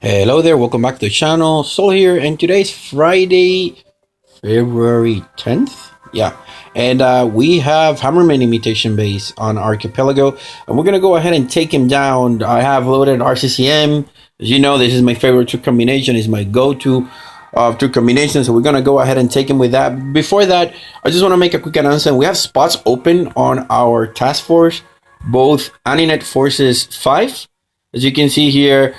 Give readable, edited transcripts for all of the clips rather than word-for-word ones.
Hello there, welcome back to the channel. Sol here, and today's Friday, February 10th. Yeah, and we have Hammerman Imitation Base on Archipelago, and we're gonna go ahead and take him down. I have loaded RZCM. As you know, this is my favorite trick combination. It's my go-to trick combination, so we're gonna go ahead and take him with that. Before that, I just want to make a quick announcement. We have spots open on our task force, both Aninet Forces 5. As you can see here,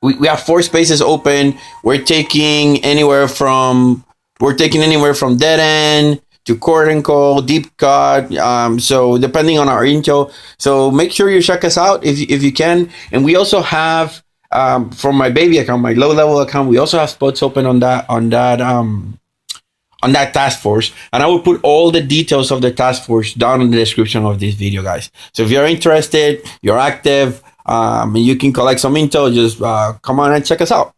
we have four spaces open. We're taking anywhere from dead end to court and call, deep cut. So depending on our intel, so make sure you check us out if you can. And we also have from my baby account, my low level account, we also have spots open on that task force, and I will put all the details of the task force down in the description of this video, guys. So if you're interested, you're active, and you can collect some intel, just come on and check us out.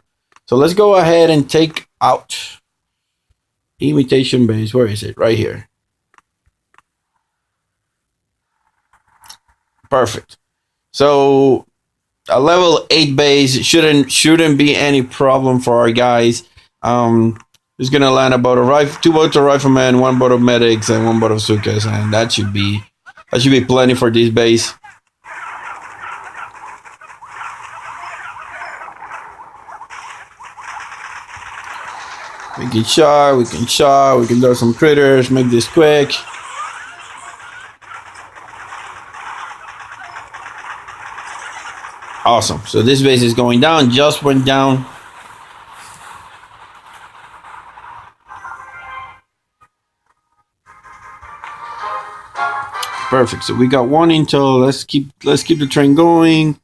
So let's go ahead and take out imitation base. Where is it? Right here. Perfect. So a level 8 base shouldn't be any problem for our guys. Just gonna land about two boats of riflemen, one boat of medics, and one boat of sukas, and that should be plenty for this base. We can shot, we can throw some critters, make this quick. Awesome. So this base is going down, just went down. Perfect. So we got one intel. Let's keep the train going.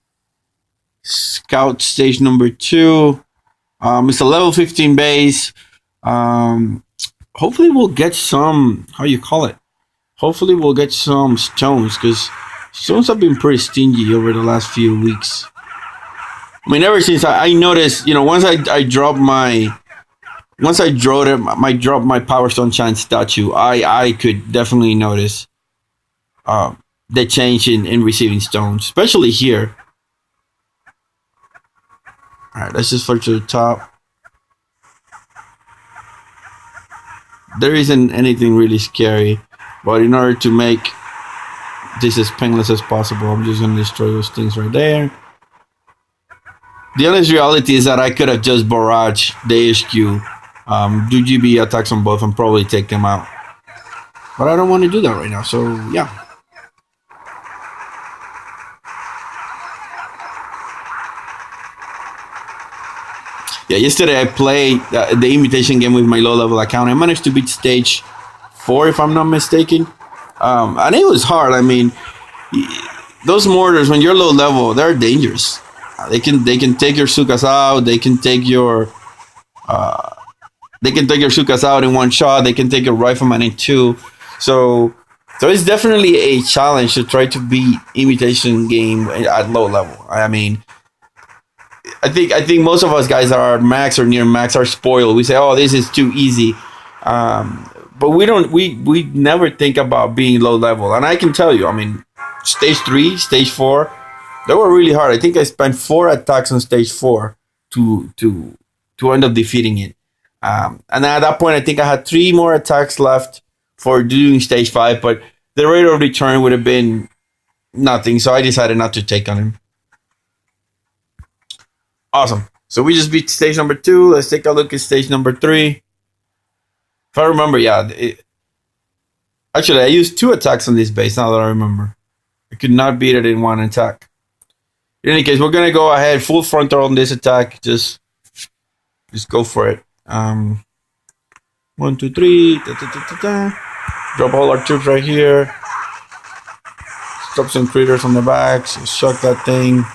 Scout stage number 2. It's a level 15 base. Hopefully we'll get some. Hopefully we'll get some stones, because stones have been pretty stingy over the last few weeks. I mean, ever since I noticed, once I dropped my Power Stone Shine statue, I could definitely notice the change in receiving stones, especially here. All right, let's just fly to the top. There isn't anything really scary, but in order to make this as painless as possible, I'm just going to destroy those things right there. The honest reality is that I could have just barraged the HQ, do GB attacks on both, and probably take them out. But I don't want to do that right now, so yeah. Yeah, yesterday I played the imitation game with my low level account. I managed to beat stage 4, if I'm not mistaken. And it was hard. I mean, those mortars, when you're low level, they're dangerous. They can take your sukas out. They can take your sukas out in one shot. They can take your rifleman in 2. So it's definitely a challenge to try to beat imitation game at low level. I mean, I think most of us guys that are max or near max are spoiled. We say, "Oh, this is too easy," but we don't. We never think about being low level. And I can tell you, I mean, stage 3, stage 4, they were really hard. I think I spent 4 attacks on stage 4 to end up defeating it. And at that point, I think I had 3 more attacks left for doing stage 5, but the rate of return would have been nothing. So I decided not to take on him. Awesome. So we just beat stage number 2. Let's take a look at stage number 3. If I remember, yeah. Actually, I used 2 attacks on this base, now that I remember. I could not beat it in 1 attack. In any case, we're going to go ahead, full frontal on this attack. Just go for it. 1, 2, 3. Da, da, da, da, da. Drop all our troops right here. Drop some critters on the back. So shock that thing.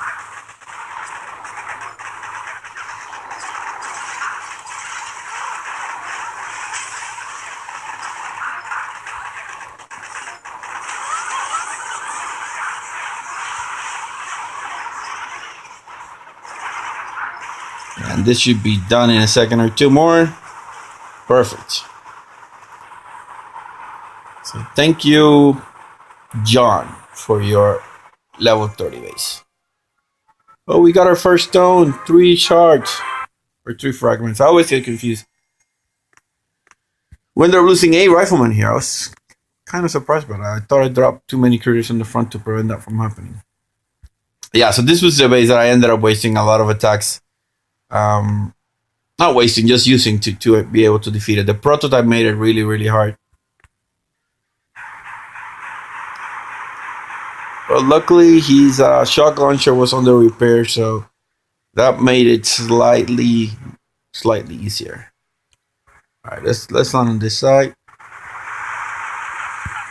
And this should be done in a second or 2 more. Perfect. So thank you, John, for your level 30 base. Oh, we got our first stone. 3 shards. Or 3 fragments. I always get confused. When they're losing a rifleman here, I was kind of surprised by that. I thought I dropped too many critters in the front to prevent that from happening. Yeah, so this was the base that I ended up wasting a lot of attacks. Not wasting, just using to be able to defeat it. The prototype made it really, really hard. But luckily, his shock launcher was under repair, so that made it slightly easier. All right, let's land on this side.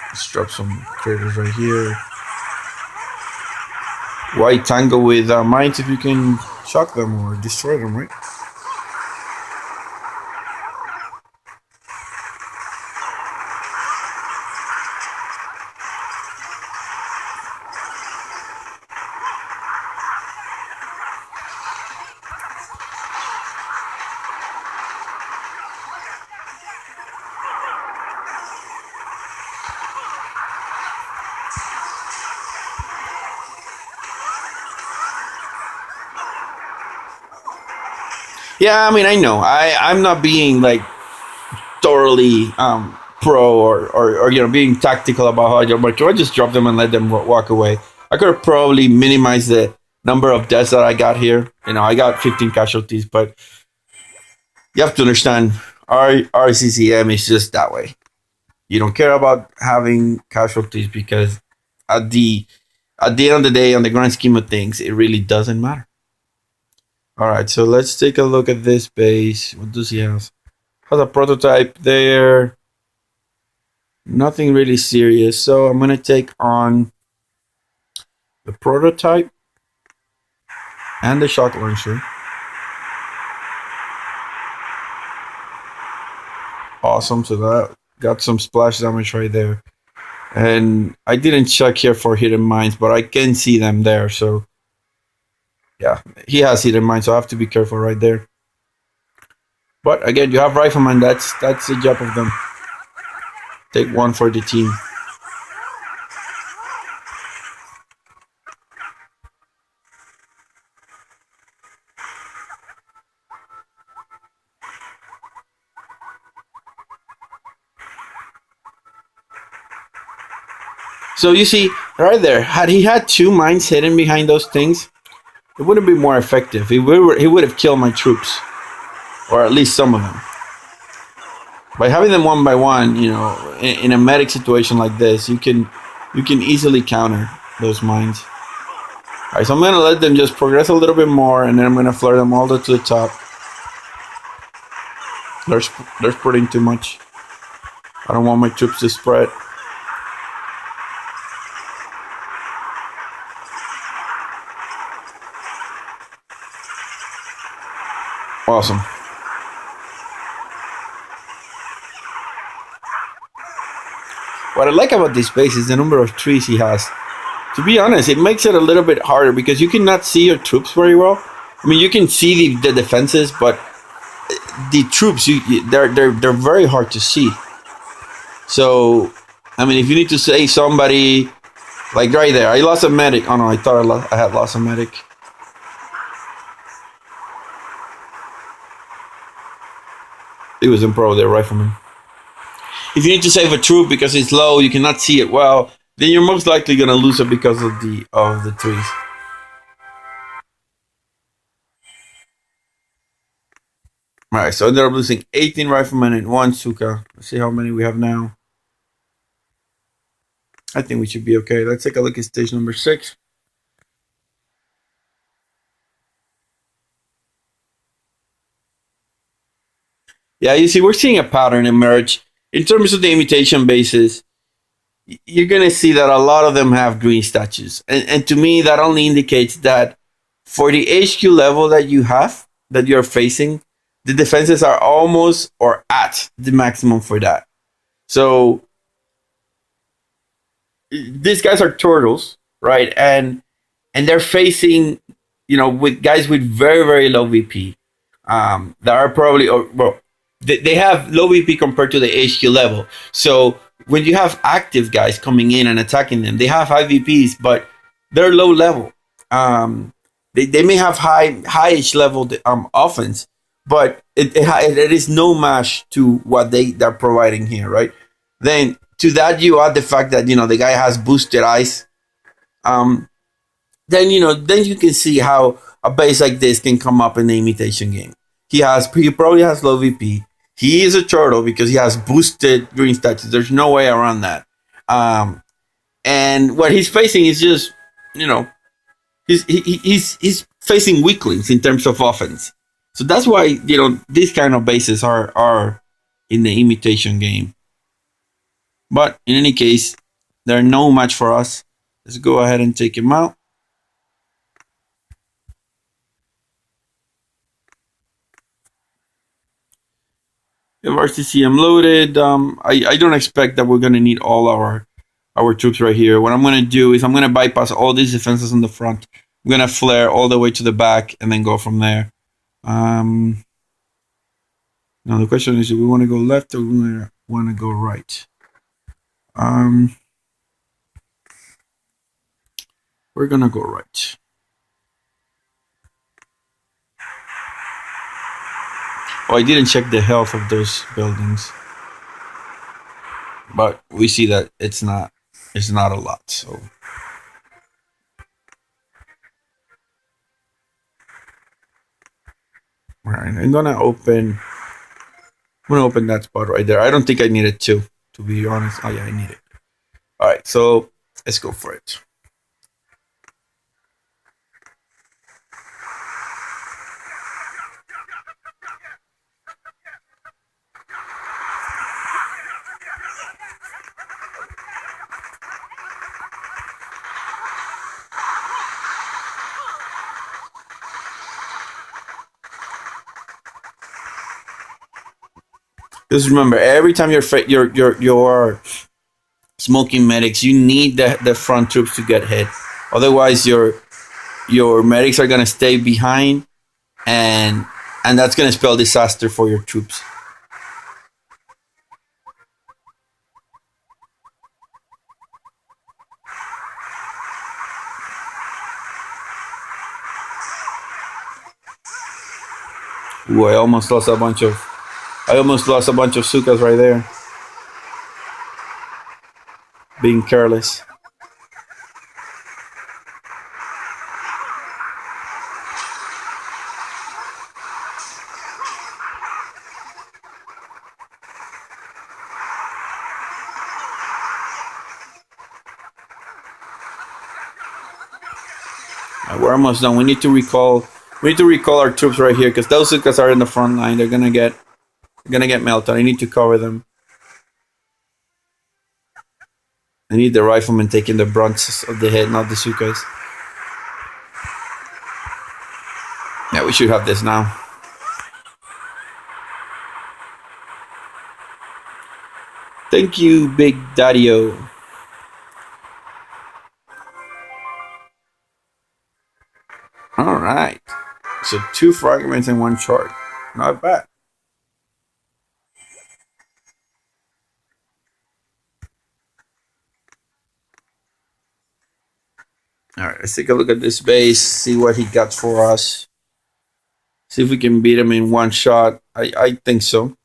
Let's drop some critters right here. Why tangle with mines if you can shock them or destroy them, right? Yeah, I mean, I know. I'm not being like thoroughly pro or being tactical about how I jump. I just drop them and let them walk away. I could have probably minimized the number of deaths that I got here. I got 15 casualties, but you have to understand our RZCM is just that way. You don't care about having casualties because at the end of the day, on the grand scheme of things, it really doesn't matter. All right, so let's take a look at this base. What does he have? Has a prototype there. Nothing really serious. So I'm gonna take on the prototype and the shock launcher. Awesome. So that got some splash damage right there. And I didn't check here for hidden mines, but I can see them there. So yeah, he has hidden mines, so I have to be careful right there. But again, you have riflemen. That's the job of them. Take one for the team. So you see, right there, had he had 2 mines hidden behind those things, it wouldn't be more effective. He would have killed my troops, or at least some of them. By having them one by one, in a medic situation like this, you can easily counter those mines. All right, so I'm gonna let them just progress a little bit more, and then I'm gonna flare them all the way to the top. They're spreading too much. I don't want my troops to spread. Awesome. What I like about this base is the number of trees he has. To be honest, it makes it a little bit harder because you cannot see your troops very well. I mean, you can see the defenses, but the troops, they're very hard to see. So, I mean, if you need to say somebody, like right there, I lost a medic. Oh no, I thought I had lost a medic. It was in pro there, rifleman. If you need to save a troop because it's low, you cannot see it well, then you're most likely gonna lose it because of the trees. Alright, so I ended up losing 18 riflemen and 1 Suka. Let's see how many we have now. I think we should be okay. Let's take a look at stage number 6. Yeah, you see, we're seeing a pattern emerge. In terms of the imitation bases, you're going to see that a lot of them have green statues. And to me, that only indicates that for the HQ level that you're facing, the defenses are almost or at the maximum for that. So these guys are turtles, right? And they're facing, with guys with very, very low VP. That are probably, they have low VP compared to the HQ level. So when you have active guys coming in and attacking them, they have high VPs, but they're low level. They may have high-ish level offense, but it is no match to what they're providing here, right? Then to that you add the fact that the guy has boosted eyes. Then you can see how a base like this can come up in the imitation game. He probably has low VP. He is a turtle because he has boosted green stats. There's no way around that. And what he's facing is just, he's facing weaklings in terms of offense. So that's why these kind of bases are in the imitation game. But in any case, they're no match for us. Let's go ahead and take him out. If RZCM loaded, I don't expect that we're going to need all our troops right here. What I'm going to do is I'm going to bypass all these defenses in the front. I'm going to flare all the way to the back and then go from there. Now the question is, do we want to go left or do we want to go right? We're going to go right. Oh, I didn't check the health of those buildings, but we see that it's not a lot. So all right, I'm gonna open that spot right there. I don't think I needed to be honest. Oh yeah, I need it. All right, so let's go for it. Just remember, every time you're smoking medics, you need the front troops to get hit. Otherwise, your medics are gonna stay behind, and that's gonna spell disaster for your troops. Ooh, I almost lost a bunch of Sukas right there. Being careless. We're almost done. We need to recall our troops right here because those Sukas are in the front line. They're gonna get melted. I need to cover them. I need the riflemen taking the brunt of the hit, not the Sukas. Yeah, we should have this now. Thank you, Big Daddy-O. All right. So 2 fragments and 1 shard. Not bad. All right, let's take a look at this base, see what he got for us. See if we can beat him in 1 shot. I think so.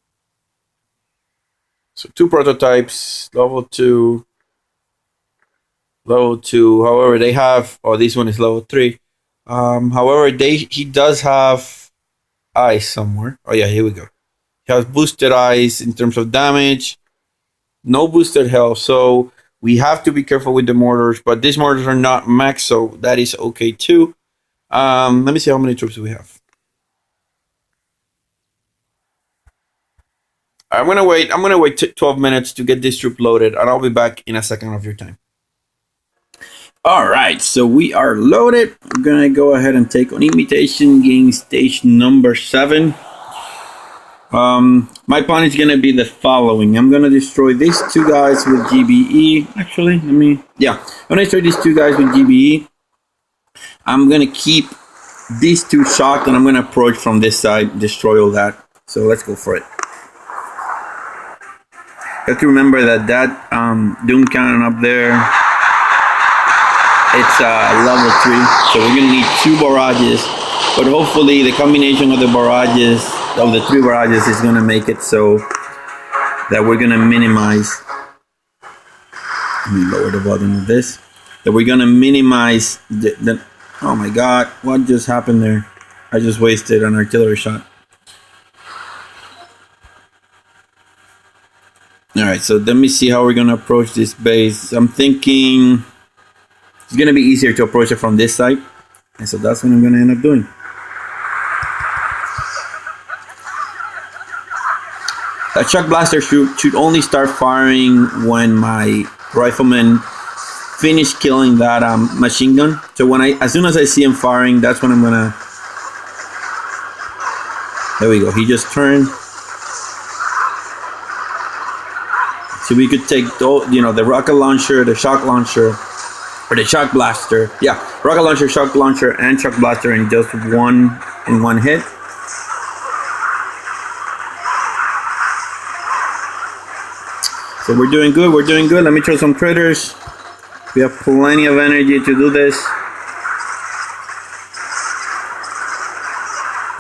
So 2 prototypes, level 2. However, they have, this one is level 3. However, he does have eyes somewhere. Oh yeah, here we go. He has boosted eyes in terms of damage. No boosted health, so we have to be careful with the mortars, but these mortars are not max, so that is okay too. Let me see how many troops we have. I'm gonna wait 12 minutes to get this troop loaded, and I'll be back in a second of your time. All right, so we are loaded. I'm gonna go ahead and take on imitation game stage number 7. My plan is gonna be the following. I'm gonna destroy these 2 guys with GBE. Actually, I'm gonna destroy these 2 guys with GBE. I'm gonna keep these 2 shocked, and I'm gonna approach from this side, destroy all that. So let's go for it. You have to remember that Doom cannon up there It's level 3, so we're gonna need 2 barrages. But hopefully, the combination of the barrages, of the 3 barrages, is gonna make it so that we're gonna minimize. Let me lower the volume of this. That we're gonna minimize the. Oh my God! What just happened there? I just wasted an artillery shot. All right, so let me see how we're gonna approach this base. I'm thinking it's gonna be easier to approach it from this side, and so that's what I'm gonna end up doing. A shock blaster should only start firing when my rifleman finish killing that machine gun. So as soon as I see him firing, that's when I'm gonna. There we go. He just turned. So we could take the rocket launcher, the shock launcher, or the shock blaster. Yeah, rocket launcher, shock launcher, and shock blaster in just one hit. So we're doing good. We're doing good. Let me throw some critters. We have plenty of energy to do this.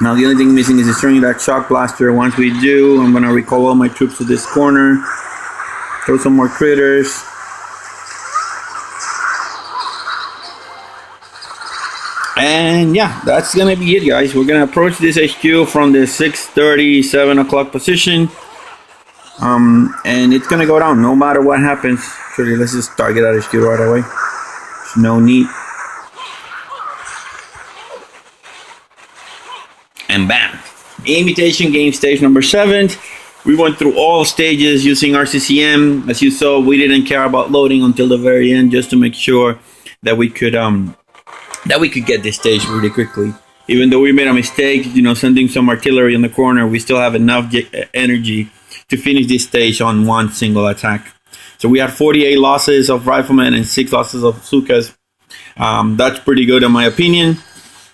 Now the only thing missing is destroying that shock blaster. Once we do, I'm gonna recall all my troops to this corner. Throw some more critters. And yeah, that's gonna be it, guys. We're gonna approach this HQ from the 6:30, 7 o'clock position. And it's gonna go down no matter what happens. Actually, let's just target that HQ right away. There's no need. And bam! Imitation game stage number 7. We went through all stages using RZCM. As you saw, we didn't care about loading until the very end, just to make sure that we could get this stage really quickly. Even though we made a mistake, sending some artillery in the corner, we still have enough energy to finish this stage on one single attack. So we had 48 losses of riflemen and 6 losses of bazookas. That's pretty good in my opinion.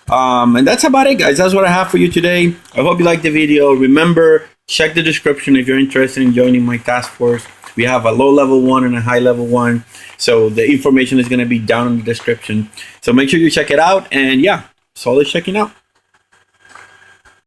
And that's about it, guys. That's what I have for you today. I hope you liked the video. Remember, check the description if you're interested in joining my task force. We have a low level 1 and a high level 1. So the information is going to be down in the description. So make sure you check it out. And yeah, solid checking out.